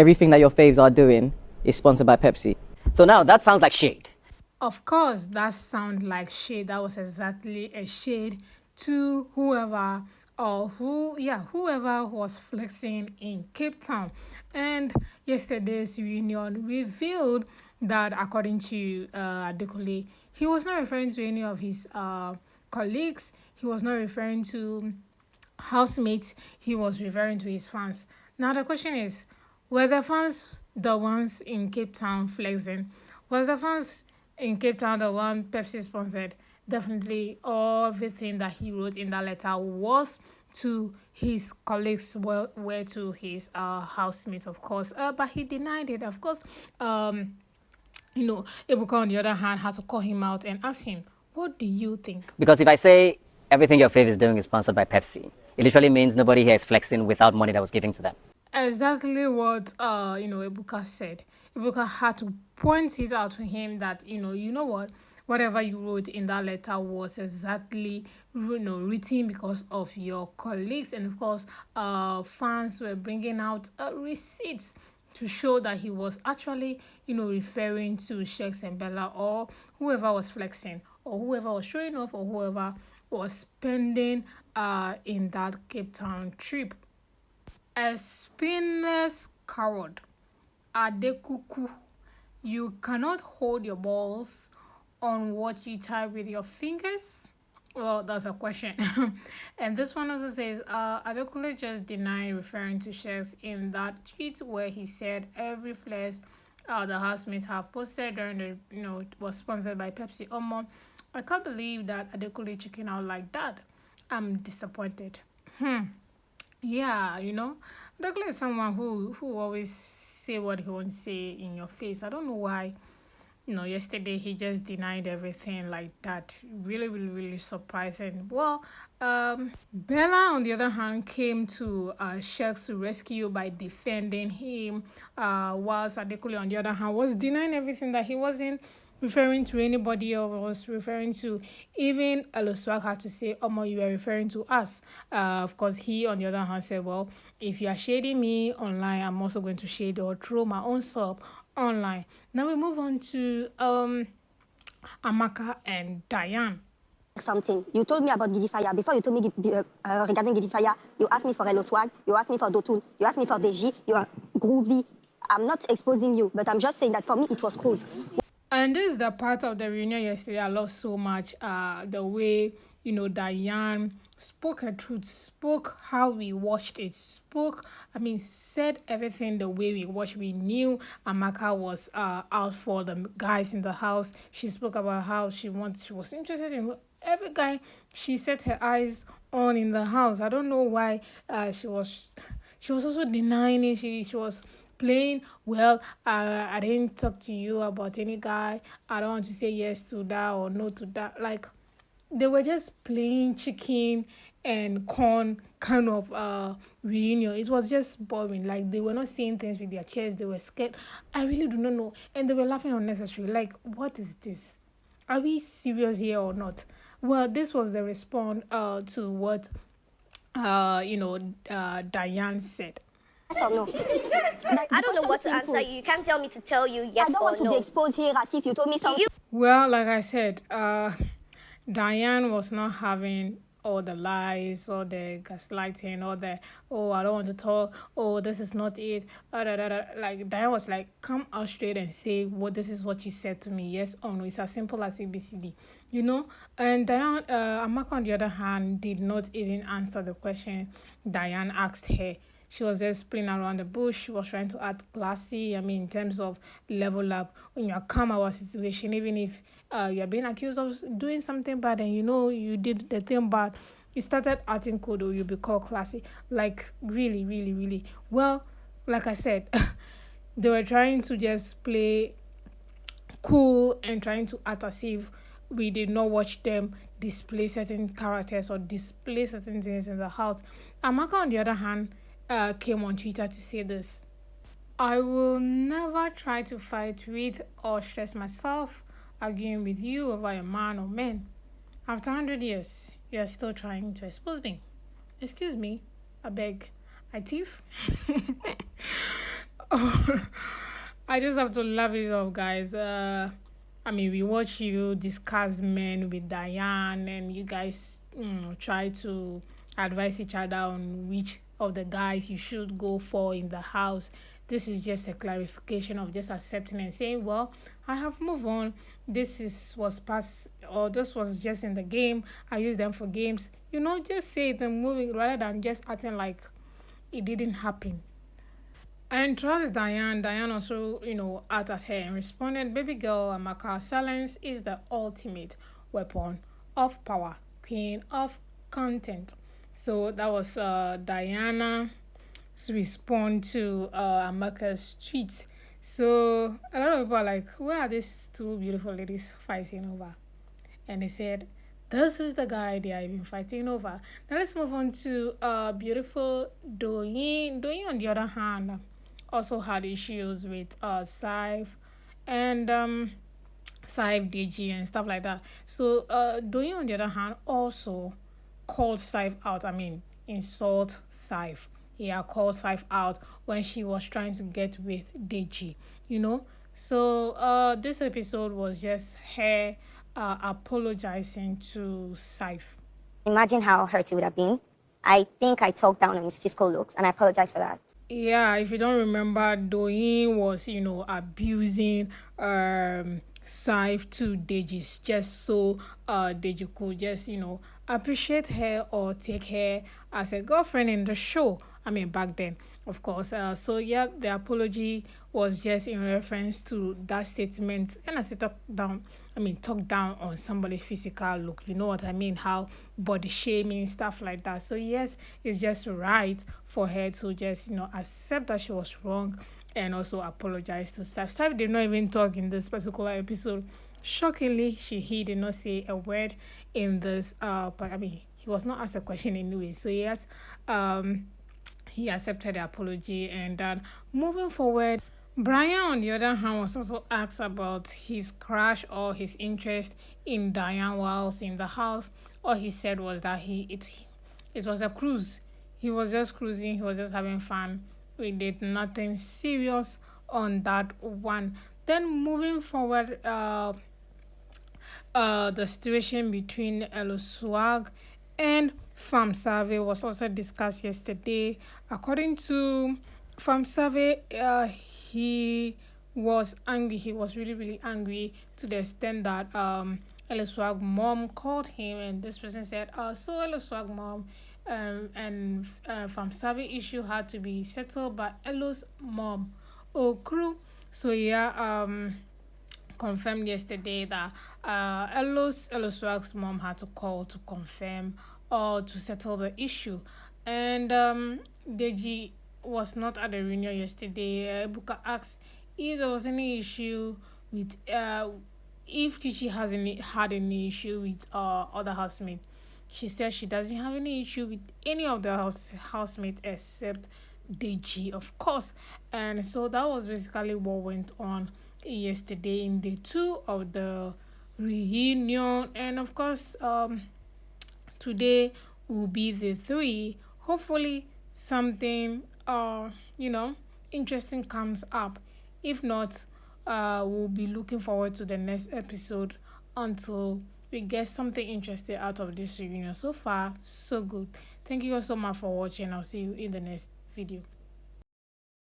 everything that your faves are doing is sponsored by Pepsi. So now that sounds like shade. Of course, that sound like shade. That was exactly a shade to whoever whoever was flexing in Cape Town. And yesterday's reunion revealed that, according to Adekunle, he was not referring to any of his colleagues. He was not referring to housemates. He was referring to his fans. Now the question is, were the fans the ones in Cape Town flexing? Was the fans in Cape Town the one Pepsi sponsored? Definitely everything that he wrote in that letter was to his colleagues, were to his housemates, of course. But he denied it. Of course, Ebuka, on the other hand, had to call him out and ask him, what do you think? Because if I say everything your fave is doing is sponsored by Pepsi, it literally means nobody here is flexing without money that was given to them. Exactly what Ebuka said. Ebuka had to point it out to him that you know what, whatever you wrote in that letter was exactly written because of your colleagues, and of course fans were bringing out receipts to show that he was actually referring to Sheggz and Bella, or whoever was flexing, or whoever was showing off, or whoever was spending in that Cape Town trip. A spineless coward, Adekuku, you cannot hold your balls on what you tie with your fingers? Well, that's a question. And this one also says, Adekunle just denied referring to Sheggz in that tweet where he said every flex the housemates have posted during the, was sponsored by Pepsi. I can't believe that Adekunle chicken out like that. I'm disappointed. Yeah, Adekunle is someone who always say what he wants to say in your face. I don't know why. Yesterday he just denied everything like that. Really, really, really surprising. Well, Bella, on the other hand, came to Sheggz' rescue by defending him, whilst Adekunle, on the other hand, was denying everything, that he wasn't referring to anybody, or was referring to even Eloswag had to say, you were referring to us. Of course, he, on the other hand, said, well, if you are shading me online, I'm also going to shade or throw my own sub online. Now we move on to Amaka and Diane. Something. You told me about Gidifaya. Before you told me regarding Gidifaya, you asked me for Eloswag, you asked me for Dotun, you asked me for Deji, you are groovy. I'm not exposing you, but I'm just saying that for me it was cruise. And this is the part of the reunion yesterday I love so much, the way, Diane spoke her truth, spoke how we watched it, said everything the way we watched. We knew Amaka was out for the guys in the house. She spoke about how she was interested in every guy she set her eyes on in the house. I don't know why she was also denying it. She was playing, well, I didn't talk to you about any guy. I don't want to say yes to that or no to that. Like, they were just playing chicken and corn kind of reunion. It was just boring. Like, they were not saying things with their chests. They were scared. I really do not know. And they were laughing unnecessarily. Like, what is this? Are we serious here or not? Well, this was the response to what Diane said. Yes or no? I don't know what to answer you. You can't tell me to tell you yes or no. I don't want to be exposed here as if you told me something. Well, like I said, Diane was not having all the lies, or the gaslighting, or the, I don't want to talk, this is not it, like, Diane was like, come out straight and say, this is what you said to me, yes or no. It's as simple as ABCD, and Diane, Amaka, on the other hand, did not even answer the question Diane asked her. She was just playing around the bush. She was trying to act classy. In terms of level up, when you calm our situation, even if you're being accused of doing something bad and you did the thing bad, you started acting cool, or you'll be called classy. Like, really, really, really. Well, like I said, they were trying to just play cool and trying to act as if we did not watch them display certain characters or display certain things in the house. Amaka, on the other hand, came on Twitter to say this: I will never try to fight with or stress myself arguing with you over a man or men. After 100 years, you are still trying to expose me. Excuse me, I beg, I thief? I just have to laugh it off, guys. I mean, we watch you discuss men with Diane, and you guys try to advise each other on which of the guys you should go for in the house. This is just a clarification of just accepting and saying, well, I have moved on. Was past, or this was just in the game. I use them for games. Just say it and moving rather than just acting like it didn't happen. And trust Diane. Diane also, out at her and responded, baby girl, Amaka, silence is the ultimate weapon of power, queen of content. So that was Diana's respond to Amaka's tweet. So a lot of people are like, where are these two beautiful ladies fighting over? And they said, this is the guy they are even fighting over. Now let's move on to beautiful Doyin. Doyin, on the other hand, also had issues with Saif and Saif DG and stuff like that. So Doyin, on the other hand, also called Saif out. I mean, insult Saif. Yeah, called Saif out when she was trying to get with Deji, So this episode was just her apologizing to Saif. Imagine how hurt he would have been. I think I talked down on his physical looks, and I apologize for that. Yeah, if you don't remember, Doyin was, abusing Saif to Deji just so Deji could just, appreciate her or take her as a girlfriend in the show. I mean, back then, of course. So, yeah, the apology was just in reference to that statement. And as I talk down on somebody's physical look. You know what I mean? How body shaming, stuff like that. So, yes, it's just right for her to just, accept that she was wrong and also apologize to Saif. Saif did not even talk in this particular episode. Shockingly, he did not say a word in this. But I mean, he was not asked a question anyway. So, yes, he accepted the apology. And moving forward, Brian, on the other hand, was also asked about his crush or his interest in Diane whilst in the house. All he said was that it was a cruise. He was just cruising. He was just having fun. We did nothing serious on that one. Then moving forward, the situation between Eloswag and Farm Survey was also discussed yesterday. According to Farm Survey, he was angry. He was really, really angry to the extent that Eloswag mom called him, and this person said, so Eloswag mom and Farm Survey issue had to be settled by Elo's mom or crew. So yeah, confirmed yesterday that Eloswag's mom had to call to confirm or to settle the issue. And Deji was not at the reunion yesterday. Buka asked if there was any issue with if Chichi had any issue with other housemates. She said she doesn't have any issue with any of the housemates except Deji, of course. And so that was basically what went on yesterday in day 2 of the reunion. And of course, today will be the 3. Hopefully something interesting comes up. If not, we'll be looking forward to the next episode until we get something interesting out of this reunion. So far, so good. Thank you all so much for watching. I'll see you in the next video.